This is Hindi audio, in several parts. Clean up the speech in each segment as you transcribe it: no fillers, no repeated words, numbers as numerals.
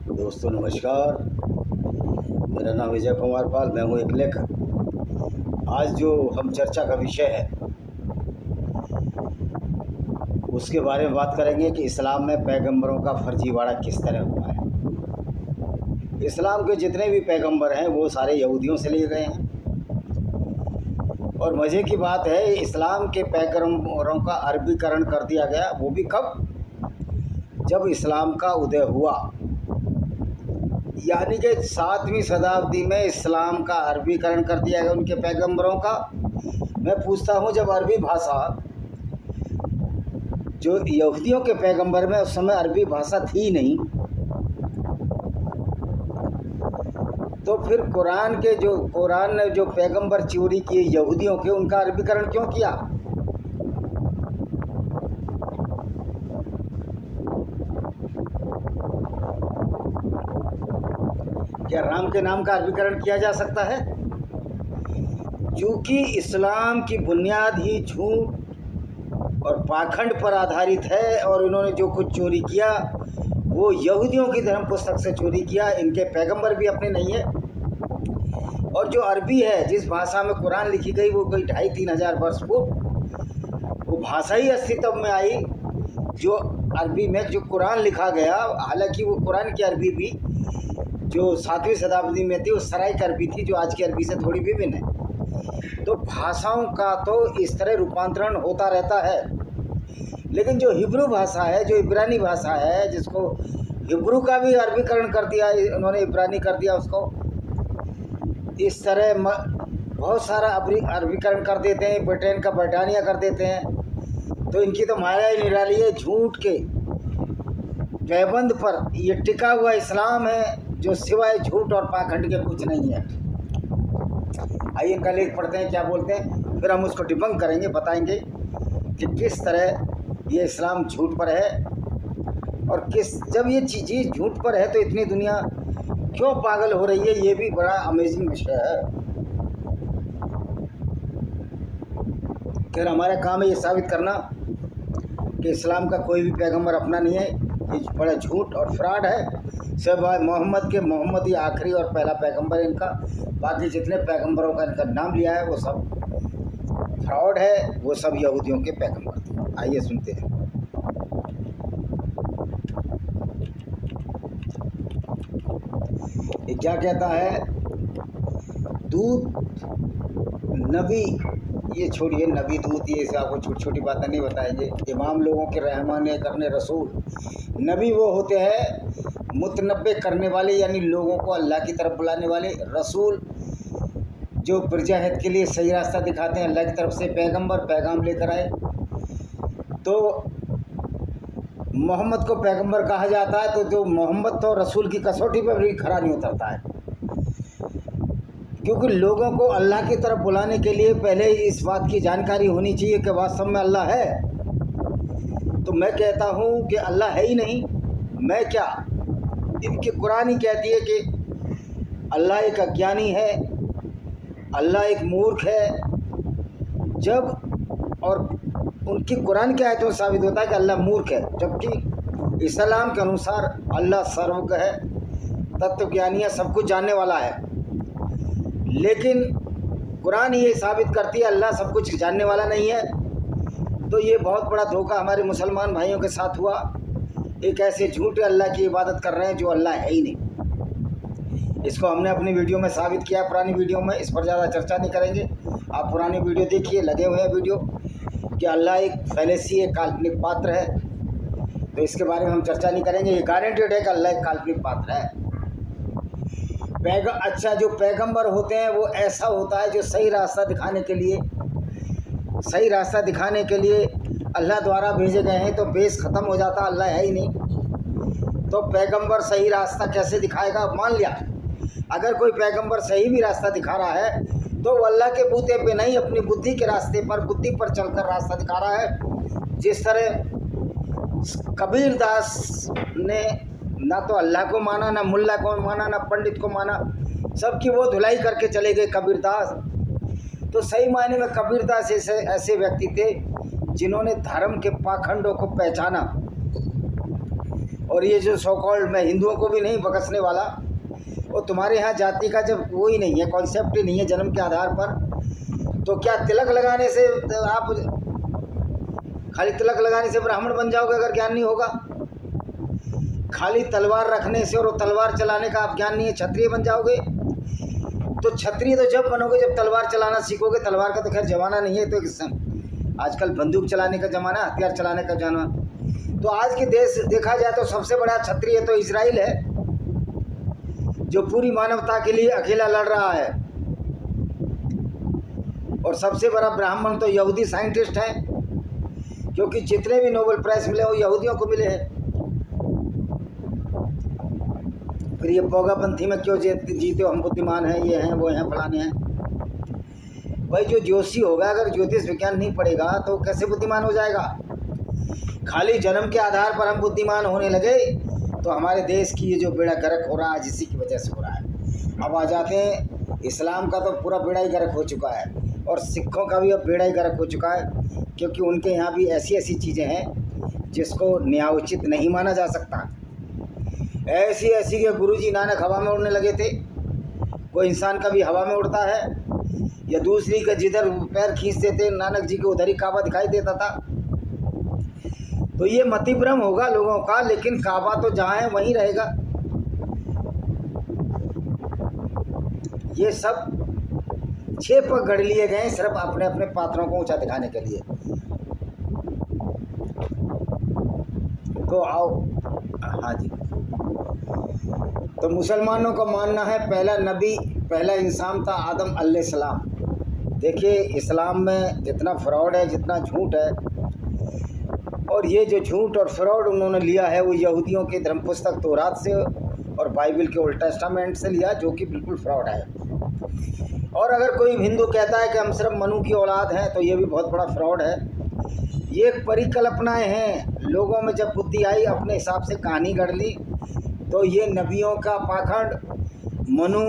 दोस्तों नमस्कार, मेरा नाम विजय कुमार पाल, मैं हूँ एक लेखक। आज जो हम चर्चा का विषय है उसके बारे में बात करेंगे कि इस्लाम में पैगंबरों का फर्जीवाड़ा किस तरह हुआ है। इस्लाम के जितने भी पैगंबर हैं वो सारे यहूदियों से लिए गए हैं। और मज़े की बात है, इस्लाम के पैगंबरों का अरबीकरण कर दिया गया। वो भी कब? जब इस्लाम का उदय हुआ, यानी कि 7वीं शताब्दी में इस्लाम का अरबीकरण कर दिया गया उनके पैगंबरों का। मैं पूछता हूँ, जब अरबी भाषा जो यहूदियों के पैगंबर में उस समय अरबी भाषा थी नहीं, तो फिर कुरान ने जो पैगंबर चोरी किए यहूदियों के, उनका अरबीकरण क्यों किया? क्या राम के नाम का अरबीकरण किया जा सकता है? क्योंकि इस्लाम की बुनियाद ही झूठ और पाखंड पर आधारित है, और इन्होंने जो कुछ चोरी किया वो यहूदियों की धर्म पुस्तक से चोरी किया। इनके पैगंबर भी अपने नहीं है। और जो अरबी है, जिस भाषा में कुरान लिखी गई, वो कोई 2,500-3 हज़ार वर्ष पूर्व वो भाषा ही अस्तित्व में आई। जो अरबी में जो कुरान लिखा गया, हालांकि वो कुरान की अरबी भी जो 7वीं शताब्दी में थी, वो सराइक अरबी थी, जो आज की अरबी से थोड़ी विभिन्न है। तो भाषाओं का तो इस तरह रूपांतरण होता रहता है। लेकिन जो हिब्रू भाषा है, जो इब्रानी भाषा है, जिसको हिब्रू का भी अरबीकरण कर दिया उन्होंने, इब्रानी कर दिया उसको, इस तरह बहुत सारा अरबीकरण कर देते हैं। ब्रिटेन का ब्रिटानिया कर देते हैं। तो इनकी तो माया ही निराली है। झूठ के पैबंद पर ये टिका हुआ इस्लाम है, जो सिवाय झूठ और पाखंड के कुछ नहीं है। आइए इनका लेख पढ़ते हैं, क्या बोलते हैं, फिर हम उसको डिबंक करेंगे, बताएंगे कि किस तरह ये इस्लाम झूठ पर है, और जब ये चीज़ झूठ पर है तो इतनी दुनिया क्यों पागल हो रही है। ये भी बड़ा अमेजिंग विषय है। खैर, हमारा काम है ये साबित करना कि इस्लाम का कोई भी पैगंबर अपना नहीं है। ये बड़ा झूठ और फ्रॉड है। सब मोहम्मद ही आखिरी और पहला पैगंबर है इनका। बाकी जितने पैगंबरों का इनका नाम लिया है वो सब फ्रॉड है, वो सब यहूदियों के पैगंबर थे। आइए सुनते हैं। ये क्या कहता है? दूत नबी, ये छोड़िए नबी दूत, ये आपको छोटी छोटी बातें नहीं बताएंगे। इमाम लोगों के रहमाने करने रसूल। नबी वो होते हैं मुतनब्बे करने वाले, यानी लोगों को अल्लाह की तरफ बुलाने वाले। रसूल जो प्रजाहित के लिए सही रास्ता दिखाते हैं अल्लाह की तरफ से। पैगंबर पैगाम लेकर आए। तो मोहम्मद को पैगंबर कहा जाता है, तो जो मोहम्मद तो रसूल की कसौटी पर भी खरा नहीं उतरता है। क्योंकि लोगों को अल्लाह की तरफ बुलाने के लिए पहले इस बात की जानकारी होनी चाहिए कि वास्तव में अल्लाह है। तो मैं कहता हूँ कि अल्लाह है ही नहीं, मैं क्या। इनकी कुरान ही कहती है कि अल्लाह एक अज्ञानी है, अल्लाह एक मूर्ख है। और उनकी कुरान की आयतों में साबित होता है कि अल्लाह मूर्ख है, जबकि इस्लाम के अनुसार अल्लाह सर्वज्ञ है, तत्वज्ञानी है, सब कुछ जानने वाला है। लेकिन कुरान ये साबित करती है अल्लाह सब कुछ जानने वाला नहीं है। तो ये बहुत बड़ा धोखा हमारे मुसलमान भाइयों के साथ हुआ। एक ऐसे झूठे अल्लाह की इबादत कर रहे हैं जो अल्लाह है ही नहीं। इसको हमने अपनी वीडियो में साबित किया, पुरानी वीडियो में। इस पर ज़्यादा चर्चा नहीं करेंगे। आप पुरानी वीडियो देखिए, लगे हुए हैं वीडियो, कि अल्लाह एक फैलेसी, एक काल्पनिक पात्र है। तो इसके बारे में हम चर्चा नहीं करेंगे। ये गारंटेड है कि अल्लाह एक काल्पनिक पात्र है। अच्छा, जो पैगंबर होते हैं वो ऐसा होता है जो सही रास्ता दिखाने के लिए अल्लाह द्वारा भेजे गए हैं। तो बेस ख़त्म हो जाता, अल्लाह है ही नहीं। तो पैगंबर सही रास्ता कैसे दिखाएगा? मान लिया अगर कोई पैगंबर सही भी रास्ता दिखा रहा है, तो वो अल्लाह के बूते पे नहीं, अपनी बुद्धि के रास्ते पर, बुद्धि पर चलकर रास्ता दिखा रहा है। जिस तरह कबीरदास ने ना तो अल्लाह को माना, ना मुल्ला को माना, ना पंडित को माना, सबकी वो धुलाई करके चले गए कबीरदास। तो सही मायने में कबीरदास ऐसे व्यक्ति थे जिन्होंने धर्म के पाखंडों को पहचाना और ये जो सो कॉल्ड, मैं हिंदुओं को भी नहीं बकसने वाला, वो तुम्हारे यहाँ जाति का जब वो ही नहीं है, कॉन्सेप्ट ही नहीं है जन्म के आधार पर, तो क्या तिलक लगाने से आप खाली तिलक लगाने से ब्राह्मण बन जाओगे अगर ज्ञान नहीं होगा? खाली तलवार रखने से और तलवार चलाने का आप ज्ञान नहीं है क्षत्रिय बन जाओगे? तो क्षत्रिय तो जब बनोगे जब तलवार चलाना सीखोगे। तलवार का तो खैर जमाना नहीं है, तो आजकल बंदूक चलाने का ज़माना, हथियार चलाने का जमाना। तो आज के देश देखा जाए तो सबसे बड़ा क्षत्रिय तो इजराइल है, जो पूरी मानवता के लिए अकेला लड़ रहा है। और सबसे बड़ा ब्राह्मण तो यहूदी साइंटिस्ट हैं, क्योंकि जितने भी नोबेल प्राइज मिले वो यहूदियों को मिले हैं। फिर ये पोगापंथी में क्यों जीते हो, हम बुद्धिमान हैं, ये हैं, वो हैं, फलाने हैं। भाई जो ज्योतिषी होगा, अगर ज्योतिष विज्ञान नहीं पढ़ेगा तो कैसे बुद्धिमान हो जाएगा? खाली जन्म के आधार पर हम बुद्धिमान होने लगे तो हमारे देश की ये जो बेड़ा गर्क हो रहा है इसी की वजह से हो रहा है। अब आ जाते हैं, इस्लाम का तो पूरा बेड़ा ही गर्क हो चुका है और सिखों का भी अब बेड़ा ही गर्क हो चुका है, क्योंकि उनके यहाँ भी ऐसी ऐसी चीज़ें हैं जिसको न्यायोचित नहीं माना जा सकता। ऐसी ऐसी के गुरुजी नानक हवा में उड़ने लगे थे। कोई इंसान कभी हवा में उड़ता है? या दूसरी का जिधर पैर खींचते थे नानक जी के उधर ही काबा दिखाई देता था। तो ये मति भ्रम होगा लोगों का, लेकिन काबा तो जहाँ है वहीं रहेगा। ये सब 6 पग गढ़ लिए गए सिर्फ अपने अपने पात्रों को ऊंचा दिखाने के लिए। तो आओ, हाँ जी, तो मुसलमानों का मानना है पहला नबी, पहला इंसान था आदम अलैहिस्सलाम। देखिए इस्लाम में जितना फ्रॉड है, जितना झूठ है, और ये जो झूठ और फ्रॉड उन्होंने लिया है वो यहूदियों के धर्म पुस्तक तौरात से और बाइबल के ओल्ड टेस्टामेंट से लिया, जो कि बिल्कुल फ्रॉड है। और अगर कोई हिंदू कहता है कि हम सिर्फ मनु की औलाद हैं तो ये भी बहुत बड़ा फ्रॉड है। ये एक परिकल्पनाएँ हैं, लोगों में जब बुद्धि आई अपने हिसाब से कहानी गढ़ ली। तो ये नबियों का पाखंड, मनु,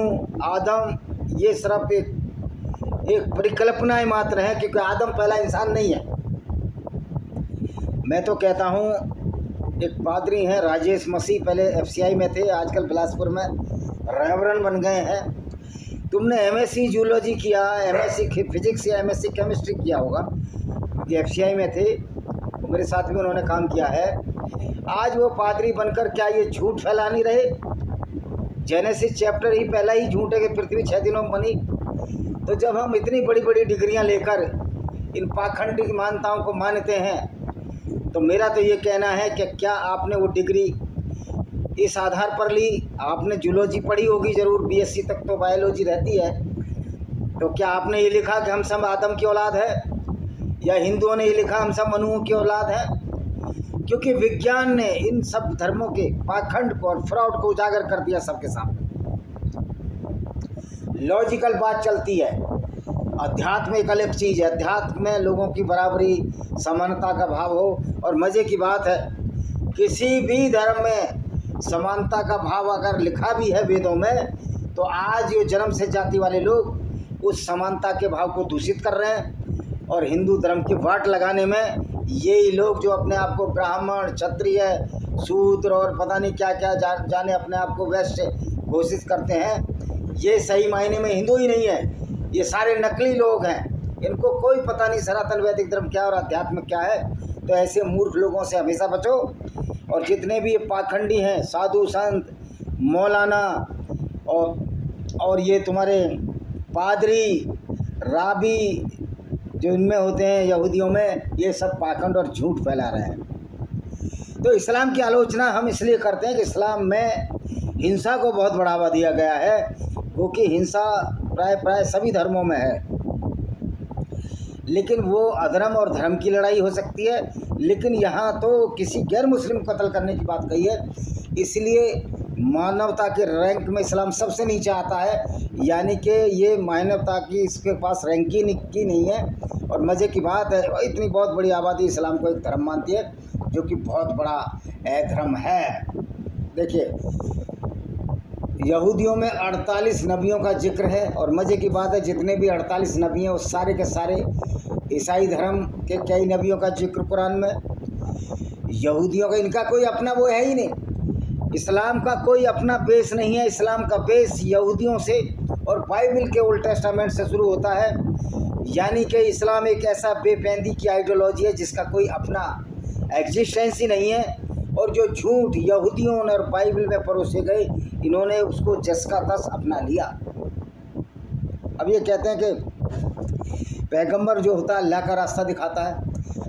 आदम, ये सिर्फ एक परिकल्पनाएँ मात्र हैं, क्योंकि आदम पहला इंसान नहीं है। मैं तो कहता हूँ, एक पादरी हैं राजेश मसीह, पहले FCI में थे, आजकल बिलासपुर में रेवरेंड बन गए हैं। तुमने MSc जूलॉजी किया, MSc फिजिक्स या MSc केमिस्ट्री किया होगा, क्योंकि FCI में थे, मेरे साथ भी उन्होंने काम किया है। आज वो पादरी बनकर क्या ये झूठ फैला नहीं रहे? जेनेसिस चैप्टर ही पहला ही झूठ है कि पृथ्वी 6 दिनों में बनी। तो जब हम इतनी बड़ी बड़ी डिग्रियां लेकर इन पाखंडी मान्यताओं को मानते हैं, तो मेरा तो ये कहना है कि क्या आपने वो डिग्री इस आधार पर ली? आपने जूलॉजी पढ़ी होगी ज़रूर, BSc तक तो बायोलॉजी रहती है। तो क्या आपने ये लिखा कि हम सब आदम की औलाद है, या हिंदुओं ने ये लिखा हम सब मनुओं की औलाद है? क्योंकि विज्ञान ने इन सब धर्मों के पाखंड को और फ्रॉड को उजागर कर दिया सबके सामने। लॉजिकल बात चलती है। अध्यात्म एक अलग चीज़ है, अध्यात्म में लोगों की बराबरी, समानता का भाव हो। और मज़े की बात है, किसी भी धर्म में समानता का भाव अगर लिखा भी है वेदों में, तो आज ये जन्म से जाति वाले लोग उस समानता के भाव को दूषित कर रहे हैं। और हिंदू धर्म की वाट लगाने में यही लोग जो अपने आप को ब्राह्मण, क्षत्रिय, शूद्र और पता नहीं क्या क्या जाने अपने आप को वैश्य घोषित करते हैं, ये सही मायने में हिंदू ही नहीं है, ये सारे नकली लोग हैं। इनको कोई पता नहीं सनातन वैदिक धर्म क्या और अध्यात्म क्या है। तो ऐसे मूर्ख लोगों से हमेशा बचो। और जितने भी ये पाखंडी हैं, साधु संत, मौलाना और ये तुम्हारे पादरी, राबी जो इनमें होते हैं यहूदियों में, ये सब पाखंड और झूठ फैला रहे हैं। तो इस्लाम की आलोचना हम इसलिए करते हैं कि इस्लाम में हिंसा को बहुत बढ़ावा दिया गया है, क्योंकि हिंसा प्राय सभी धर्मों में है। लेकिन वो अधर्म और धर्म की लड़ाई हो सकती है, लेकिन यहाँ तो किसी गैर मुस्लिम को कत्ल करने की बात कही है। इसलिए मानवता के रैंक में इस्लाम सबसे नीचे आता है, यानी कि ये मानवता की इसके पास रैंकिंग की नहीं है। और मज़े की बात है, इतनी बहुत बड़ी आबादी इस्लाम को एक धर्म मानती है, जो कि बहुत बड़ा अधर्म है। देखिए यहूदियों में 48 नबियों का जिक्र है, और मज़े की बात है जितने भी 48 नबी हैं वो सारे के सारे ईसाई धर्म के कई नबियों का जिक्र कुरान में। यहूदियों का इनका कोई अपना वो है ही नहीं। इस्लाम का कोई अपना बेस नहीं है। इस्लाम का बेस यहूदियों से और बाइबल के ओल्ड टेस्टामेंट से शुरू होता है। यानी कि इस्लाम एक ऐसा बेबैंदी की आइडियोलॉजी है जिसका कोई अपना एग्जिस्टेंस ही नहीं है, और जो झूठ यहूदियों ने और बाइबल में परोसे गए, इन्होंने उसको जस का तस अपना लिया। अब ये कहते हैं कि पैगंबर जो होता है अल्लाह का रास्ता दिखाता है।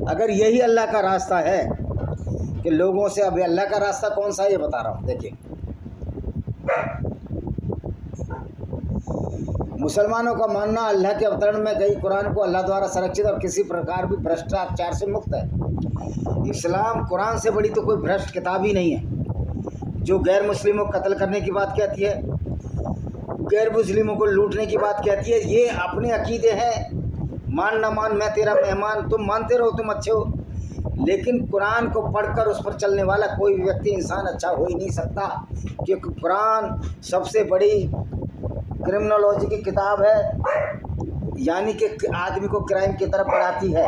अगर यही अल्लाह का रास्ता है कि लोगों से, अब अल्लाह का रास्ता कौन सा है ये बता रहा हूँ। देखिए, मुसलमानों का मानना अल्लाह के अवतरण में गई कुरान को अल्लाह द्वारा संरक्षित और किसी प्रकार भी भ्रष्टाचार से मुक्त है। इस्लाम कुरान से बड़ी तो कोई भ्रष्ट किताब ही नहीं है। जो गैर मुस्लिमों को कत्ल करने की बात कहती है, गैर मुस्लिमों को लूटने की बात कहती है, ये अपने अकीदे हैं। मान ना मान मैं तेरा मेहमान, तुम मानते रहो, तुम अच्छे हो, लेकिन कुरान को पढ़कर उस पर चलने वाला कोई भी व्यक्ति, इंसान अच्छा हो ही नहीं सकता, क्योंकि कुरान सबसे बड़ी क्रिमिनोलॉजी की किताब है, यानी कि आदमी को क्राइम की तरफ बढ़ाती है।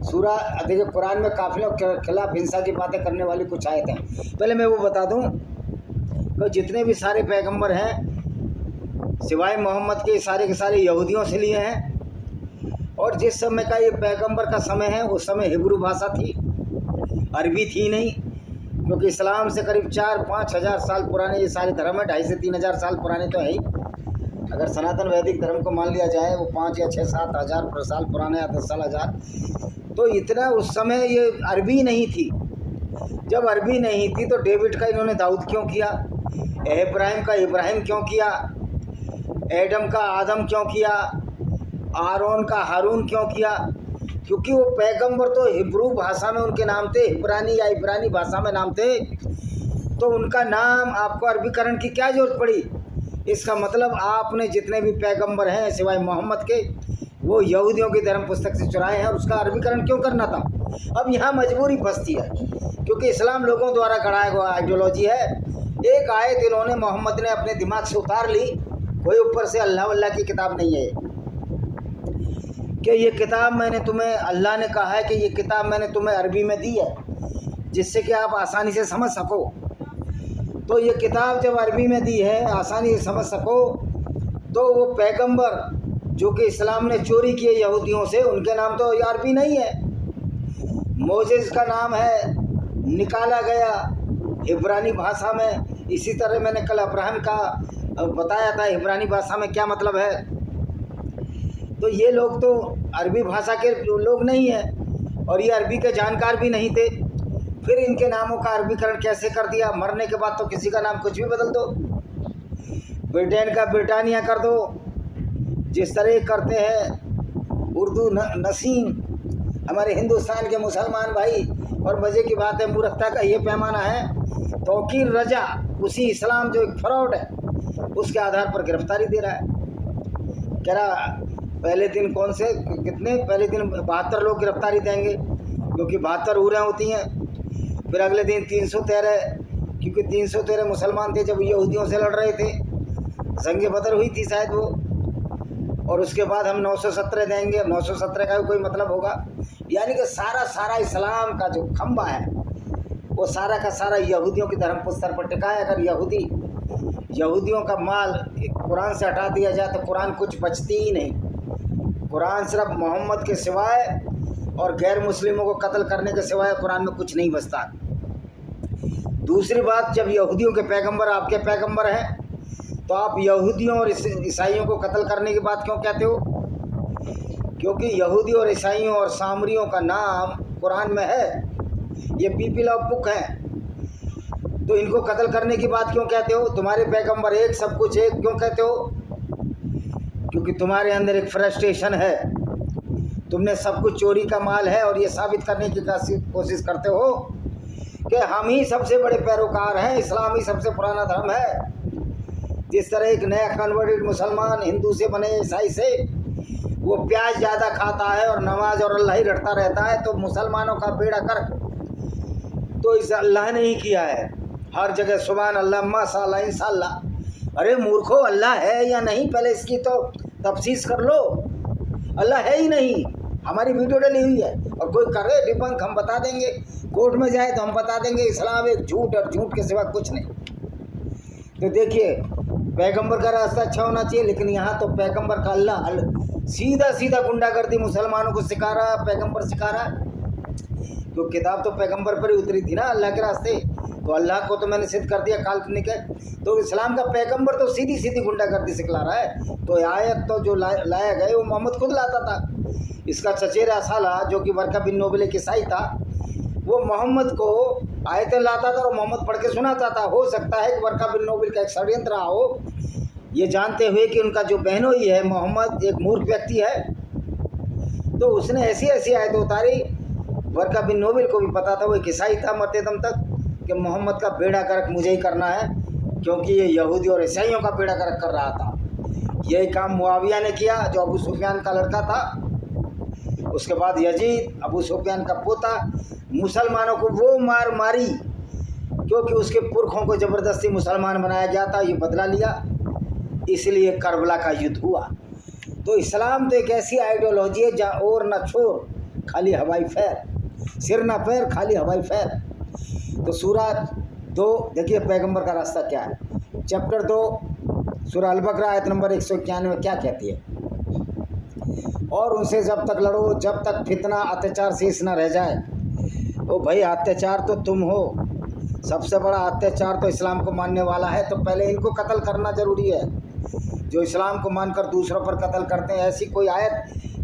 सूरा देखिए, कुरान में काफिलों के खिलाफ हिंसा की बातें करने वाली कुछ आयत हैं। पहले मैं वो बता दूं कि जितने भी सारे पैगंबर हैं सिवाय मोहम्मद के सारे यहूदियों से लिए हैं, और जिस समय का ये पैगंबर का समय है उस समय हिब्रू भाषा थी, अरबी थी नहीं, क्योंकि इस्लाम से करीब 4-5 हज़ार साल पुराने ये सारे धर्म है। 2,500 से 3,000 साल पुराने तो है ही। अगर सनातन वैदिक धर्म को मान लिया जाए, वो 5 या 6-7 हज़ार साल पुराने या 10 साल हज़ार, तो इतना उस समय ये अरबी नहीं थी। जब अरबी नहीं थी तो डेविड का इन्होंने दाऊद क्यों किया, इब्राहिम का इब्राहिम क्यों किया, एडम का आदम क्यों किया, आरोन का हारून क्यों किया? क्योंकि वो पैगंबर तो हिब्रू भाषा में उनके नाम थे, इब्रानी या इब्रानी भाषा में नाम थे, तो उनका नाम आपको अरबीकरण की क्या जरूरत पड़ी? इसका मतलब आपने जितने भी पैगंबर हैं सिवाय मोहम्मद के, वो यहूदियों की धर्म पुस्तक से चुराए हैं, और उसका अरबीकरण क्यों करना था? अब यहाँ मजबूरी फंसती है, क्योंकि इस्लाम लोगों द्वारा गढ़ाया हुआ आइडियोलॉजी है। एक आयत इन्होंने, मोहम्मद ने अपने दिमाग से उतार ली, कोई ऊपर से अल्लाह वल्लाह की किताब नहीं है कि ये किताब मैंने तुम्हें, अल्लाह ने कहा है कि ये किताब मैंने तुम्हें अरबी में दी है जिससे कि आप आसानी से समझ सको। तो ये किताब जब अरबी में दी है आसानी से समझ सको, तो वो पैगंबर जो कि इस्लाम ने चोरी किए यहूदियों से, उनके नाम तो अरबी नहीं है। मोसेस का नाम है, निकाला गया इब्रानी भाषा में। इसी तरह मैंने कल अब्राहम का बताया था इब्रानी भाषा में क्या मतलब है। तो ये लोग तो अरबी भाषा के लोग नहीं हैं, और ये अरबी के जानकार भी नहीं थे। फिर इनके नामों का अरबीकरण कैसे कर दिया? मरने के बाद तो किसी का नाम कुछ भी बदल दो, ब्रिटेन का ब्रिटानिया कर दो, जिस तरह करते हैं उर्दू नसीम हमारे हिंदुस्तान के मुसलमान भाई। और मज़े की बात है, मूर्खता का ये पैमाना है, तौकीर रजा उसी इस्लाम जो एक फ्रॉड है उसके आधार पर गिरफ्तारी दे रहा है। कह रहा पहले दिन कौन से कितने, पहले दिन 72 लोग गिरफ्तारी देंगे, क्योंकि 72 उरें होती हैं। फिर अगले दिन 313, क्योंकि 313 मुसलमान थे जब यहूदियों से लड़ रहे थे, जंग बदर हुई थी शायद वो। और उसके बाद हम 917 देंगे। 917 का भी कोई मतलब होगा? यानी कि सारा इस्लाम का जो खंबा है वो सारा का सारा यहूदियों की धर्म पुस्तक पर टिका है। अगर यहूदियों का माल कुरान से हटा दिया जाए तो कुरान कुछ बचती ही नहीं। कुरान सिर्फ मोहम्मद के सिवाय और गैर मुस्लिमों को कत्ल करने के सिवाय कुरान में कुछ नहीं बचता। दूसरी बात, जब यहूदियों के पैगंबर आपके पैगंबर हैं, तो आप यहूदियों और ईसाइयों को कत्ल करने की बात क्यों कहते हो? क्योंकि यहूदी और ईसाइयों और सामरियों का नाम कुरान में है, ये पीपल ऑफ बुक है, तो इनको कत्ल करने की बात क्यों कहते हो? तुम्हारे पैगंबर एक, सब कुछ एक, क्यों कहते हो? क्योंकि तुम्हारे अंदर एक फ्रस्ट्रेशन है, तुमने सब कुछ चोरी का माल है, और ये साबित करने की कोशिश करते हो कि हम ही सबसे बड़े पैरोकार हैं, इस्लाम ही सबसे पुराना धर्म है। जिस तरह एक नया कन्वर्टेड मुसलमान हिंदू से बने ईसाई से वो प्याज ज़्यादा खाता है और नमाज और अल्लाह ही रटता रहता है, तो मुसलमानों का बेड़ा गर्क तो इस अल्लाह ने ही किया है। हर जगह सुभान अल्लाह, माशाअल्लाह, इंशाअल्लाह। अरे मूर्खो, अल्लाह है या नहीं पहले इसकी तो तफसीस कर लो। अल्लाह है ही नहीं, हमारी वीडियो डली हुई है, और कोई करे डिबंक हम बता देंगे। कोर्ट में जाए तो हम बता देंगे इस्लाम एक झूठ और झूठ के सिवा कुछ नहीं। तो देखिए, पैगंबर का रास्ता अच्छा होना चाहिए, लेकिन यहाँ तो पैगंबर का अल्लाह सीधा सीधा गुंडागर्दी मुसलमानों को सिखा रहा है, पैगंबर सिखा रहा है। तो किताब तो पैगंबर पर ही उतरी थी ना अल्लाह के रास्ते, तो अल्लाह को तो मैंने सिद्ध कर दिया काल्पनिक है। तो इस्लाम का पैगंबर तो सीधी सीधी गुंडागर्दी सिखला रहा है। तो आयत तो जो लाया गए वो मोहम्मद खुद लाता था। इसका चचेरा साला जो कि वर्का बिन नोबल एक ईसाई था, वो मोहम्मद को आयतें लाता था और मोहम्मद पढ़ के सुनाता था। हो सकता है कि वर्का बिन नोबल का एक षड्यंत्र रहा हो, ये जानते हुए कि उनका जो बहनोई है मोहम्मद एक मूर्ख व्यक्ति है, तो उसने ऐसी ऐसी आयतें उतारी। वर्का बिन नोबल को भी पता था, वो एक ईसाई था मरते दम तक, कि मोहम्मद का बेड़ा गर्क मुझे ही करना है, क्योंकि ये यहूदी और ईसाइयों का बेड़ा गर्क कर रहा था। यही काम मुआविया ने किया जो अबू सुफियान का लड़का था। उसके बाद यजीद अबू सुफियान का पोता, मुसलमानों को वो मार मारी क्योंकि उसके पुरखों को ज़बरदस्ती मुसलमान बनाया गया था, ये बदला लिया, इसलिए करबला का युद्ध हुआ। तो इस्लाम तो एक ऐसी आइडियोलॉजी है जहाँ और न छोर खाली हवाई फैर, सिर न पैर खाली हवाई फैर। तो सूरा 2 देखिए पैगंबर का रास्ता क्या है। चैप्टर 2 सूरा अल-बकरा आयत नंबर 191 क्या कहती है? और उनसे जब तक लड़ो जब तक फितना अत्याचार शेष न रह जाए। ओ भाई, अत्याचार तो तुम हो, सबसे बड़ा अत्याचार तो इस्लाम को मानने वाला है, तो पहले इनको कत्ल करना जरूरी है। जो इस्लाम को मानकर दूसरों पर कत्ल करते हैं, ऐसी कोई आयत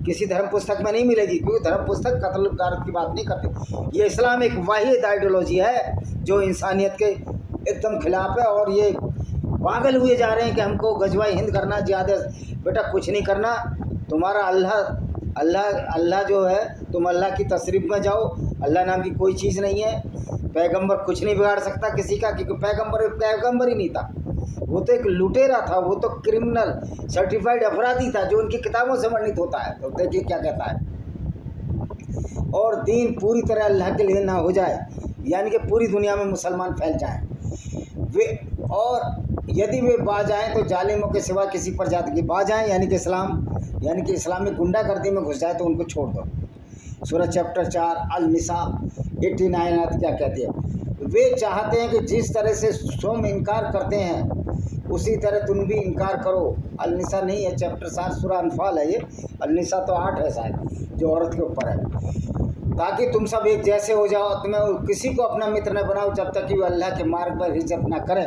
किसी धर्म पुस्तक में नहीं मिलेगी, क्योंकि धर्म पुस्तक कत्ल गारत की बात नहीं करती। ये इस्लाम एक वाहिद आइडियोलॉजी है जो इंसानियत के एकदम खिलाफ है, और ये पागल हुए जा रहे हैं कि हमको गजवाई हिंद करना, ज़्यादा बेटा कुछ नहीं करना। तुम्हारा अल्लाह जो है, तुम अल्लाह की तशरीफ में जाओ, अल्लाह नाम की कोई चीज़ नहीं है। पैगंबर कुछ नहीं बिगाड़ सकता किसी का, क्योंकि पैगंबर ही नहीं था, वो तो एक लुटेरा था, वो तो क्रिमिनल सर्टिफाइड अपराधी था जो उनकी किताबों से वर्णित होता है। तो देखिए क्या कहता है, और दीन पूरी तरह अल्लाह के लिए ना हो जाए, यानी कि पूरी दुनिया में मुसलमान फैल जाएं वे, और यदि वे बाज आएँ तो जालिमों के सिवा किसी प्रजाति की बाज आएँ, यानी कि इस्लामिक गुंडागर्दी में घुस जाए तो उनको छोड़ दो। सूरह चैप्टर 4 अल-निसा 89 आयत क्या कहती है? वे चाहते हैं कि जिस तरह से तुम इनकार करते हैं उसी तरह तुम भी इनकार करो। अल-निसा नहीं है, चैप्टर 7 सूरह अनफाल है ये। अल-निसा तो 8 है शायद, जो औरत के ऊपर है। ताकि तुम सब एक जैसे हो जाओ, तुम्हें किसी को अपना मित्र न बनाओ जब तक कि वो अल्लाह के मार्ग पर हिजरत ना करें,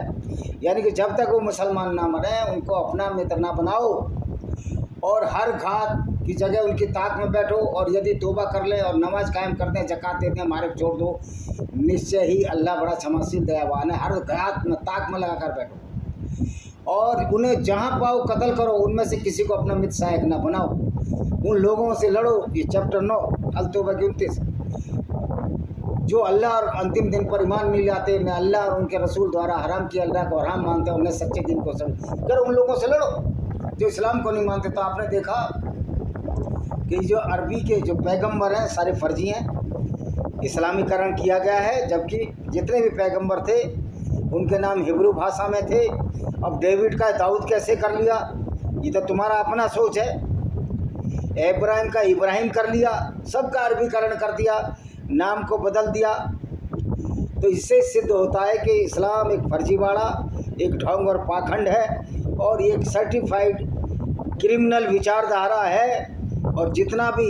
यानी कि जब तक वो मुसलमान ना मरे उनको अपना मित्र ना बनाओ, और हर घात की जगह उनकी ताक में बैठो, और यदि तौबा कर ले और नमाज कायम करते हैं, ज़कात देते हैं, मार्ग छोड़ दो, निश्चय ही अल्लाह बड़ा क्षमाशील दयावान है। हर घात में ताक में लगा कर बैठो, और उन्हें जहाँ पाओ कत्ल करो, उनमें से किसी को अपना मित्र सहायक ना बनाओ, उन लोगों से लड़ो। ये चैप्टर 9 अल-तौबा की 29। जो अल्लाह और अंतिम दिन पर ईमान नहीं लाते, न अल्लाह और उनके रसूल द्वारा हराम किया अल्लाह को हराम मानते हैं, उन्हें सच्चे दिन को समझ, उन लोगों से लड़ो जो इस्लाम को नहीं मानते। तो आपने देखा कि जो अरबी के जो पैगंबर हैं सारे फर्जी हैं, इस्लामीकरण किया गया है, जबकि जितने भी पैगंबर थे उनके नाम हिब्रू भाषा में थे। अब डेविड का दाऊद कैसे कर लिया, ये तो तुम्हारा अपना सोच है। इब्राहिम का इब्राहिम कर लिया, सबका अरबीकरण कर दिया, नाम को बदल दिया। तो इससे सिद्ध होता है कि इस्लाम एक फर्जीवाड़ा, एक ढोंग और पाखंड है, और एक सर्टिफाइड क्रिमिनल विचारधारा है। और जितना भी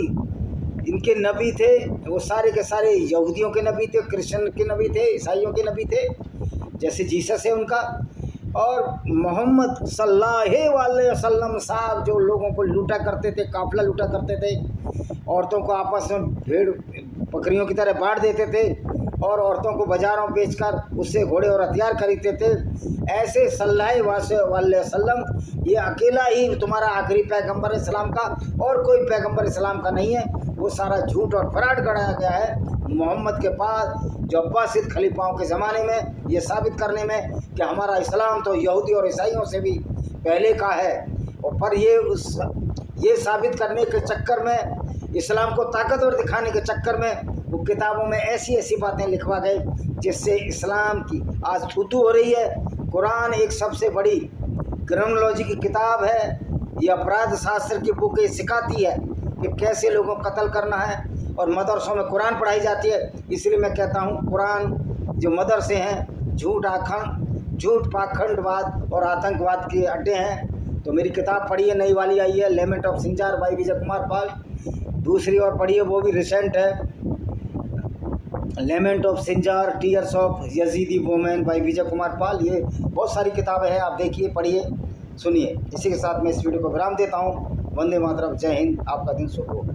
इनके नबी थे वो सारे के सारे यहूदियों के नबी थे, क्रिश्चियन के नबी थे, ईसाइयों के नबी थे, जैसे जीसस है उनका। और मोहम्मद सल्लल्लाहु अलैहि वसल्लम साहब जो लोगों को लूटा करते थे, काफिला लूटा करते थे, औरतों को आपस में भेड़ बकरियों की तरह बांट देते थे, और औरतों को बाजारों बेचकर उससे घोड़े और हथियार खरीदते थे, ऐसे सल्लल्लाहु अलैहि वसल्लम ये अकेला ही तुम्हारा आखिरी पैगंबर है इस्लाम का, और कोई पैगंबर इस्लाम का नहीं है। वो सारा झूठ और फराड गढ़ाया गया है मोहम्मद के पास, जो अब्बासिद खलीफाओं के ज़माने में, ये साबित करने में कि हमारा इस्लाम तो यहूदी और ईसाइयों से भी पहले का है। और पर ये साबित करने के चक्कर में, इस्लाम को ताकतवर दिखाने के चक्कर में वो किताबों में ऐसी ऐसी बातें लिखवा गए जिससे इस्लाम की आज थूथू हो रही है। कुरान एक सबसे बड़ी क्रिमिनोलॉजी की किताब है, ये अपराध शास्त्र की बुक ये सिखाती है कि कैसे लोगों को कत्ल करना है, और मदरसों में कुरान पढ़ाई जाती है। इसलिए मैं कहता हूँ कुरान जो मदरसे हैं झूठ पाखंडवाद और आतंकवाद के अड्डे हैं। तो मेरी किताब पढ़िए, नई वाली आई है, lament of Sinjar by Vijay Kumar Pal. दूसरी और पढ़िए, वो भी रिसेंट है, lament of Sinjar tears of Yazidi women by Vijay Kumar Pal. ये बहुत सारी किताबें हैं, आप देखिए, पढ़िए, सुनिए। इसी के साथ मैं इस वीडियो को विराम देता हूँ। वंदे मातरम, जय हिंद, आपका दिन शुभ हो।